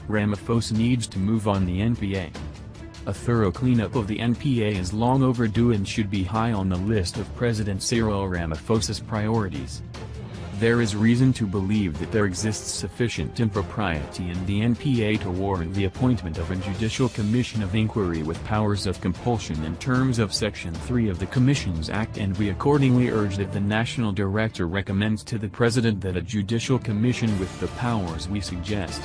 Ramaphosa needs to move on the NPA. A thorough cleanup of the NPA is long overdue and should be high on the list of President Cyril Ramaphosa's priorities. There is reason to believe that there exists sufficient impropriety in the NPA to warrant the appointment of a judicial commission of inquiry with powers of compulsion in terms of Section 3 of the Commissions Act, and we accordingly urge that the National Director recommends to the President that a judicial commission with the powers we suggest.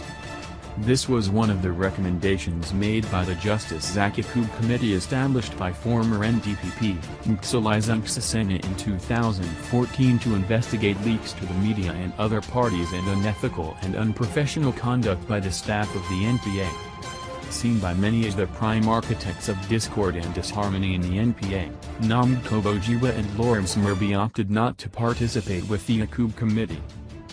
This was one of the recommendations made by the Justice Zakikub Committee established by former NDPP Nkosazana in 2014 to investigate leaks to the media and other parties and unethical and unprofessional conduct by the staff of the NPA. Seen by many as the prime architects of discord and disharmony in the NPA, Namkobojiwa and Lawrence Murby opted not to participate with the Yakub Committee.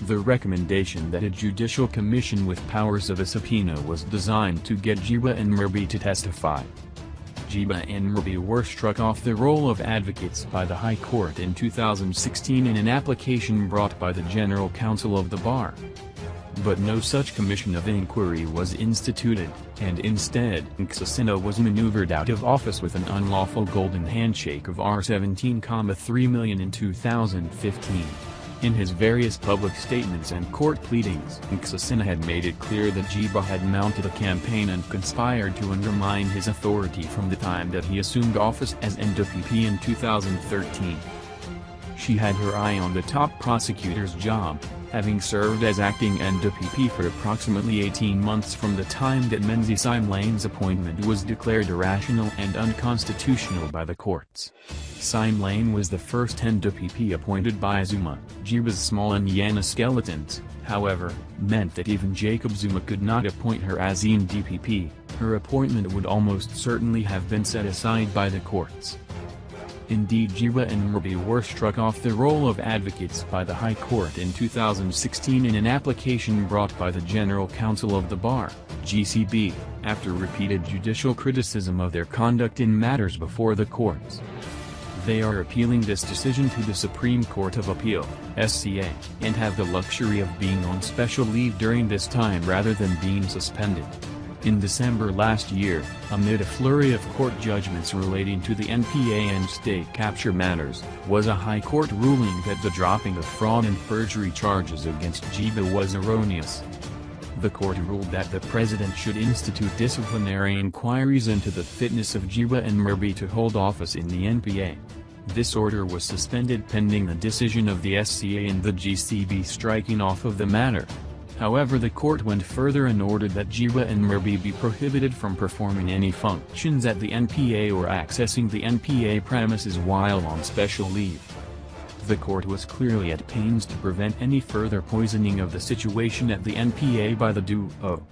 The recommendation that a judicial commission with powers of a subpoena was designed to get Jiwa and Murby to testify. Jiwa and Murby were struck off the roll of advocates by the High Court in 2016 in an application brought by the General Counsel of the Bar. But no such commission of inquiry was instituted, and instead Nkosazana was maneuvered out of office with an unlawful golden handshake of R17.3 million in 2015. In his various public statements and court pleadings, Nkosazana had made it clear that Jiwa had mounted a campaign and conspired to undermine his authority from the time that he assumed office as NDPP in 2013. She had her eye on the top prosecutor's job, having served as acting NDPP for approximately 18 months from the time that Menzi Simlane's appointment was declared irrational and unconstitutional by the courts. Simlane was the first NDPP appointed by Zuma. Jiwa's small Nyana skeletons, however, meant that even Jacob Zuma could not appoint her as NDPP. Her appointment would almost certainly have been set aside by the courts. Indeed, Jiwa and Murby were struck off the roll of advocates by the High Court in 2016 in an application brought by the General Counsel of the Bar, GCB, after repeated judicial criticism of their conduct in matters before the courts. They are appealing this decision to the Supreme Court of Appeal, SCA, and have the luxury of being on special leave during this time rather than being suspended. In December last year, amid a flurry of court judgments relating to the NPA and state capture matters, was a High Court ruling that the dropping of fraud and perjury charges against Jiwa was erroneous. The court ruled that the president should institute disciplinary inquiries into the fitness of Jiwa and Murby to hold office in the NPA. This order was suspended pending the decision of the SCA and the GCB striking off of the matter. However, the court went further and ordered that Jiwa and Murby be prohibited from performing any functions at the NPA or accessing the NPA premises while on special leave. The court was clearly at pains to prevent any further poisoning of the situation at the NPA by the duo.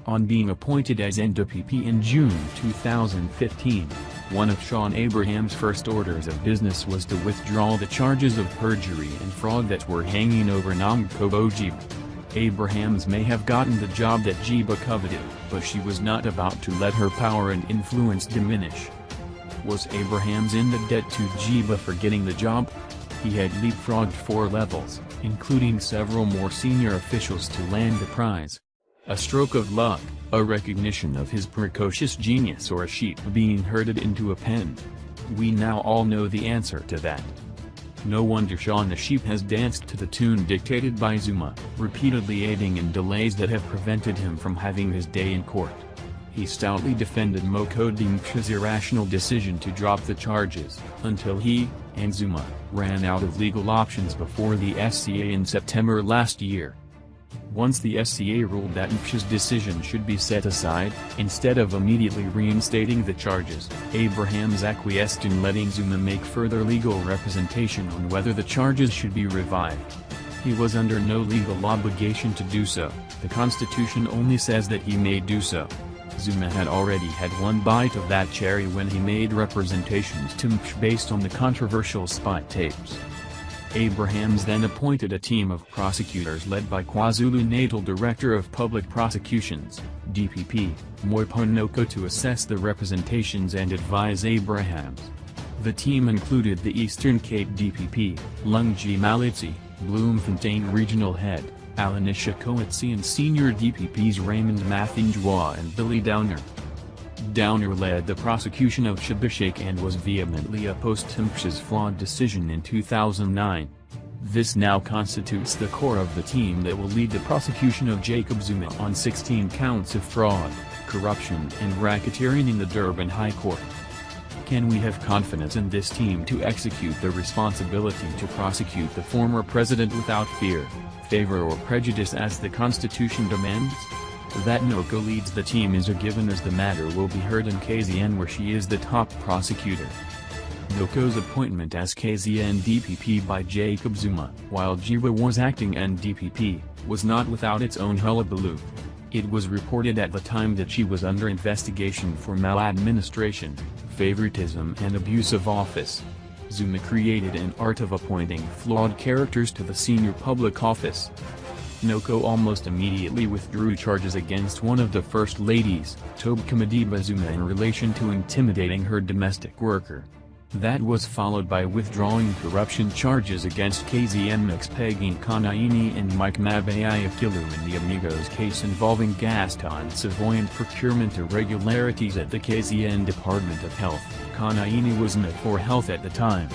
On being appointed as NDPP in June 2015, one of Sean Abraham's first orders of business was to withdraw the charges of perjury and fraud that were hanging over Namkobojiwa. Abrahams may have gotten the job that Jiwa coveted, but she was not about to let her power and influence diminish. Was Abrahams in the debt to Jiwa for getting the job? He had leapfrogged 4 levels, including several more senior officials to land the prize. A stroke of luck, a recognition of his precocious genius, or a sheep being herded into a pen? We now all know the answer to that. No wonder Sean the Sheep has danced to the tune dictated by Zuma, repeatedly aiding in delays that have prevented him from having his day in court. He stoutly defended Mokodimksha's irrational decision to drop the charges, until he, and Zuma, ran out of legal options before the SCA in September last year. Once the SCA ruled that Mksha's decision should be set aside, instead of immediately reinstating the charges, Abrahams acquiesced in letting Zuma make further legal representation on whether the charges should be revived. He was under no legal obligation to do so. The Constitution only says that he may do so. Zuma had already had one bite of that cherry when he made representations to Mksha based on the controversial spy tapes. Abrahams then appointed a team of prosecutors led by KwaZulu-Natal Director of Public Prosecutions, DPP, Moiponoko, to assess the representations and advise Abrahams. The team included the Eastern Cape DPP, Lungji Malitsi, Bloemfontein Regional Head, Alanisha Coetzee and senior DPPs Raymond Mathinjwa and Billy Downer. Downer led the prosecution of Shabashake and was vehemently opposed to MPA's flawed decision in 2009. This now constitutes the core of the team that will lead the prosecution of Jacob Zuma on 16 counts of fraud, corruption and racketeering in the Durban High Court. Can we have confidence in this team to execute the responsibility to prosecute the former president without fear, favor or prejudice as the Constitution demands? That Noko leads the team is a given, as the matter will be heard in KZN, where she is the top prosecutor. Noko's appointment as KZN DPP by Jacob Zuma, while Jiwa was acting NDPP, was not without its own hullabaloo. It was reported at the time that she was under investigation for maladministration, favoritism and abuse of office. Zuma created an art of appointing flawed characters to the senior public office. Noko almost immediately withdrew charges against one of the first ladies, Tobeka Madiba Zuma, in relation to intimidating her domestic worker. That was followed by withdrawing corruption charges against KZN's Peggy Kanaini and Mike Mabayaikilu in the Amigos case involving Gaston Savoy and procurement irregularities at the KZN Department of Health. Kanaini was NPA for health at the time.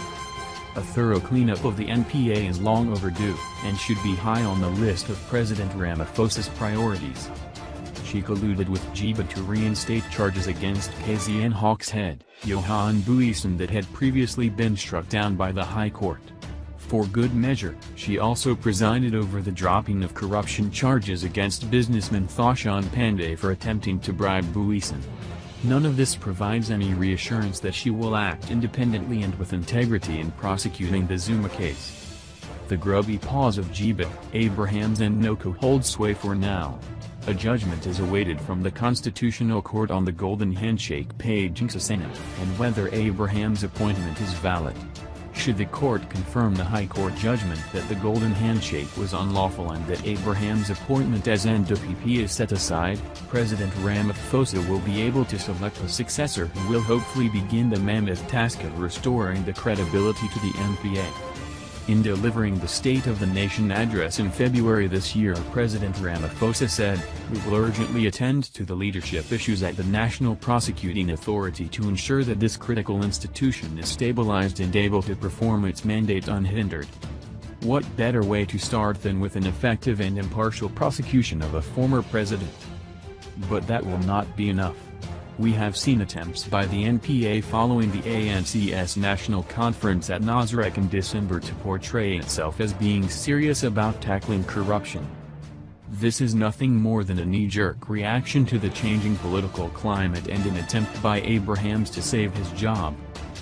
A thorough cleanup of the NPA is long overdue, and should be high on the list of President Ramaphosa's priorities. She colluded with Jiba to reinstate charges against KZN Hawks head, Johan Buisen, that had previously been struck down by the High Court. For good measure, she also presided over the dropping of corruption charges against businessman Thoshan Pandey for attempting to bribe Buisen. None of this provides any reassurance that she will act independently and with integrity in prosecuting the Zuma case. The grubby paws of Jiba, Abrahams and Noko hold sway for now. A judgment is awaited from the Constitutional Court on the Golden Handshake paging Sasana, and whether Abraham's appointment is valid. Should the court confirm the High Court judgment that the Golden Handshake was unlawful and that Abraham's appointment as NDPP is set aside, President Ramaphosa will be able to select a successor who will hopefully begin the mammoth task of restoring the credibility to the NPA. In delivering the State of the Nation address in February this year, President Ramaphosa said, "We will urgently attend to the leadership issues at the National Prosecuting Authority to ensure that this critical institution is stabilized and able to perform its mandate unhindered." What better way to start than with an effective and impartial prosecution of a former president? But that will not be enough. We have seen attempts by the NPA following the ANC's national conference at Nasrec in December to portray itself as being serious about tackling corruption. This is nothing more than a knee-jerk reaction to the changing political climate and an attempt by Abrahams to save his job.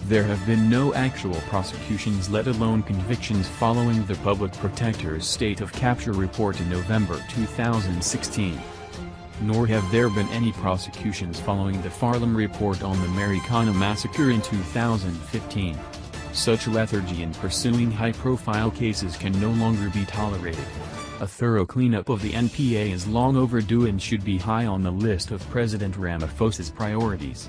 There have been no actual prosecutions, let alone convictions, following the Public Protector's State of Capture report in November 2016. Nor have there been any prosecutions following the Farlam report on the Marikana massacre in 2015. Such lethargy in pursuing high-profile cases can no longer be tolerated. A thorough cleanup of the NPA is long overdue and should be high on the list of President Ramaphosa's priorities.